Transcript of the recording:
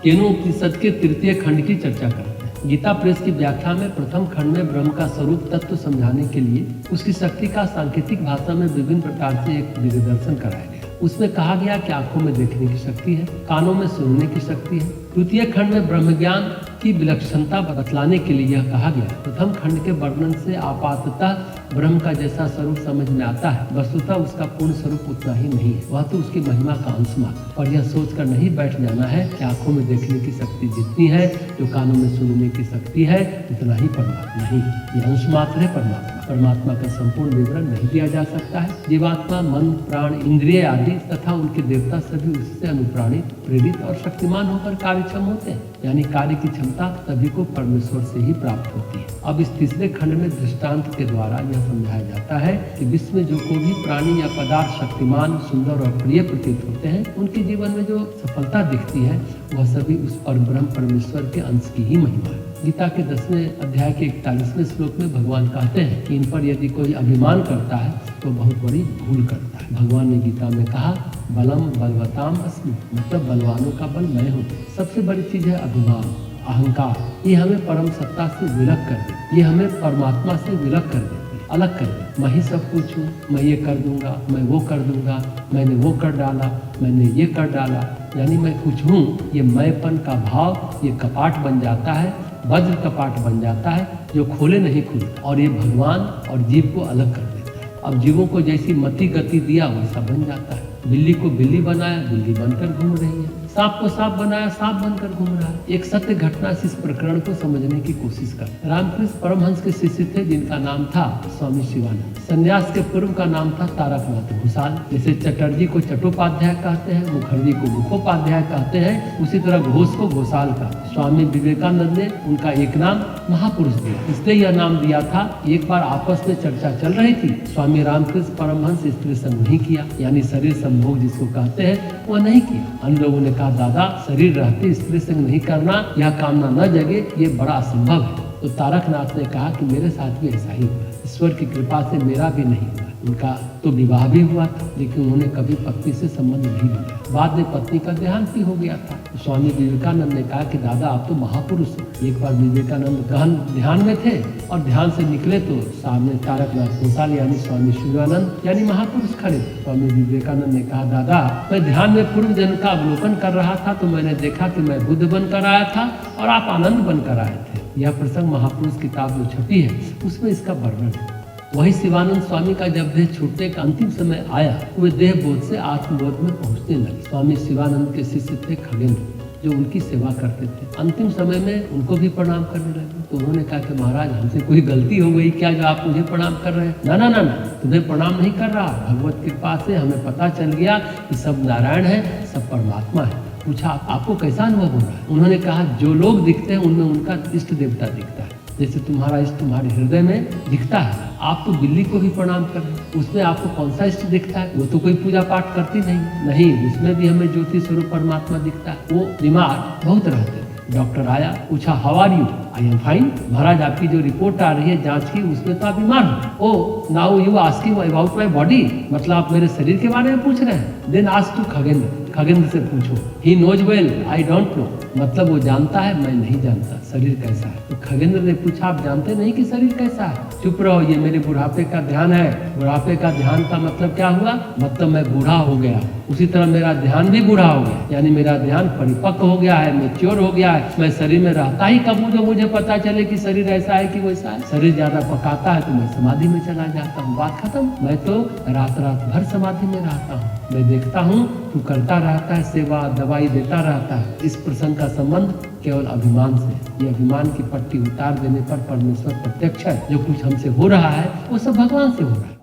केनोपनिषद के तृतीय खंड की चर्चा करते हैं। गीता प्रेस की व्याख्या में प्रथम खंड में ब्रह्म का स्वरूप तत्व समझाने के लिए उसकी शक्ति का सांकेतिक भाषा में विभिन्न प्रकार से एक दिग्दर्शन कराया गया। उसमें कहा गया कि आंखों में देखने की शक्ति है, कानों में सुनने की शक्ति है। द्वितीय खंड में ब्रह्म ज्ञान की विलक्षणता बतलाने के लिए यह कहा गया। प्रथम खंड के वर्णन से आपाततः ब्रह्म का जैसा स्वरूप समझ में आता है, वस्तुतः उसका पूर्ण स्वरूप उतना ही नहीं है, वह तो उसकी महिमा का अंश मात्र। पर यह सोचकर नहीं बैठ जाना है कि आंखों में देखने की शक्ति जितनी है, जो कानों में सुनने की शक्ति है, उतना ही परमात्मा ही। ये अंश मात्र है परमात्मा। परमात्मा का संपूर्ण विवरण नहीं दिया जा सकता है। जीवात्मा, मन, प्राण, इंद्रिय आदि तथा उनके देवता सभी उससे अनुप्राणित, प्रेरित और शक्तिमान होकर कार्यक्षम होते हैं। यानी कार्य की क्षमता सभी को परमेश्वर से ही प्राप्त होती है। अब इस तीसरे खंड में दृष्टांत के द्वारा यह समझाया जाता है कि विश्व में जो कोई भी प्राणी या पदार्थ शक्तिमान, सुंदर और प्रिय प्रतीत होते हैं, उनके जीवन में जो सफलता दिखती है, वह सभी उस परब्रह्म परमेश्वर के अंश की ही महिमा है। गीता के 10वें अध्याय के 41वें श्लोक में भगवान कहते हैं कि इन पर यदि कोई अभिमान करता है तो बहुत बड़ी भूल करता है। भगवान ने गीता में कहा, बलम बलवताम अस्मि, मतलब बलवानों का बल मैं हूँ। सबसे बड़ी चीज है अभिमान, अहंकार। ये हमें परम सत्ता से विलग कर देती, ये हमें परमात्मा से विलग कर देती, अलग कर देती। मैं ही सब कुछ हूँ, मैं ये कर दूंगा, मैं वो कर दूंगा, मैंने वो कर डाला, मैंने ये कर डाला, यानी मैं कुछ हूँ। ये मैंपन का भाव ये कपाट बन जाता है, वज्र कपाट बन जाता है, जो खोले नहीं खुलता, और ये भगवान और जीव को अलग कर देता है। अब जीवों को जैसी मति गति दिया वैसा बन जाता है। बिल्ली को बिल्ली बनाया, बिल्ली बनकर घूम रही है। सांप को सांप बनाया, सांप बनकर घूम रहा है। एक सत्य घटना से इस प्रकरण को समझने की कोशिश कर। रामकृष्ण परमहंस के शिष्य थे जिनका नाम था स्वामी शिवानंद। संन्यास के पूर्व का नाम था तारकनाथ घोषाल। जैसे चटर्जी को चट्टोपाध्याय कहते हैं, मुखर्जी को मुखोपाध्याय कहते हैं, उसी तरह घोष को घोषाल का। स्वामी विवेकानंद ने उनका एक नाम महापुरुष दिया, इसलिए यह नाम दिया था। एक बार आपस में चर्चा चल रही थी, स्वामी रामकृष्ण परमहंस स्त्री संग नहीं किया, यानी शरीर संभोग जिसको कहते हैं, वह नहीं किया। अन्य लोगों ने कहा, दादा शरीर रहते स्त्री संग नहीं करना, यह कामना न जगे, ये बड़ा असंभव है। तो तारकनाथ ने कहा कि मेरे साथ भी ऐसा ही हुआ, ईश्वर की कृपा से मेरा भी नहीं हुआ। उनका तो विवाह भी हुआ था, लेकिन उन्होंने कभी पत्नी से संबंध नहीं लिया। बाद में पत्नी का देहांत भी हो गया था। तो स्वामी विवेकानंद ने कहा कि दादा आप तो महापुरुष हैं। एक बार विवेकानंद गहन ध्यान में थे और ध्यान से निकले तो सामने तारकनाथ घोषाल यानी स्वामी शिवानंद यानी महापुरुष खड़े। स्वामी विवेकानंद ने कहा, दादा मैं ध्यान में पूर्व जन्म का अवलोकन कर रहा था तो मैंने देखा कि मैं बुद्ध बनकर आया था और आप आनंद बनकर आए थे। यह प्रसंग महापुरुष किताब जो छपी है उसमें इसका वर्णन है। वही शिवानंद स्वामी का जब देह छूटने का अंतिम समय आया, वे देह बोध से आत्मबोध में पहुंचने लगे। स्वामी शिवानंद के शिष्य थे खगेंद्र, जो उनकी सेवा करते थे। अंतिम समय में उनको भी प्रणाम करने लगे। तो उन्होंने कहा कि महाराज हमसे कोई गलती हो गई क्या जो आप मुझे प्रणाम कर रहे हैं? ना ना ना ना, तुम्हें प्रणाम नहीं कर रहा, भगवत कृपा से हमें पता चल गया कि सब नारायण है, सब परमात्मा है। पूछा आपको कैसा अनुभव हो रहा है? उन्होंने कहा जो लोग दिखते हैं उनमें उनका इष्ट देवता दिखता है। जैसे तुम्हारा इष्ट तुम्हारे हृदय में दिखता है। आप तो बिल्ली को भी प्रणाम कर रहे हैं, उसमें आपको कौन सा इष्ट दिखता है? वो तो कोई पूजा पाठ करती नहीं, उसमें भी हमें ज्योति स्वरूप परमात्मा दिखता है। वो बीमार बहुत रहते थे। डॉक्टर आया, पूछा how are you? I am fine. महाराज आपकी जो रिपोर्ट आ रही है जांच की, उसमें तो आप बीमार हो। Oh now you asking about my body, मतलब आप मेरे शरीर के बारे में पूछ रहे हैं। Then ask to Khagendra, Khagendra से पूछो। He knows well, I don't know, मतलब वो जानता है मैं नहीं जानता शरीर कैसा है। तो खगेंद्र ने पूछा आप जानते नहीं कि शरीर कैसा है? चुप रहो, ये मेरे बुढ़ापे का ध्यान है। बुढ़ापे का ध्यान का मतलब क्या हुआ? मतलब मैं बूढ़ा हो गया। उसी तरह मेरा ध्यान भी बूढ़ा हो गया, यानी मेरा ध्यान परिपक्व हो गया है, मैच्योर हो गया है। मैं शरीर में रहता ही कब हूँ जो मुझे पता चले कि शरीर ऐसा है कि वैसा है। शरीर ज्यादा पकाता है तो मैं समाधि में चला जाता हूँ, बात खत्म। मैं तो रात रात भर समाधि में रहता हूँ। मैं देखता हूँ तू करता रहता है सेवा, दवाई देता रहता है। इस प्रसंग का संबंध केवल अभिमान से। ये अभिमान की पट्टी उतार देने पर परमेश्वर प्रत्यक्ष है। जो कुछ हमसे हो रहा है वो सब भगवान से हो रहा है।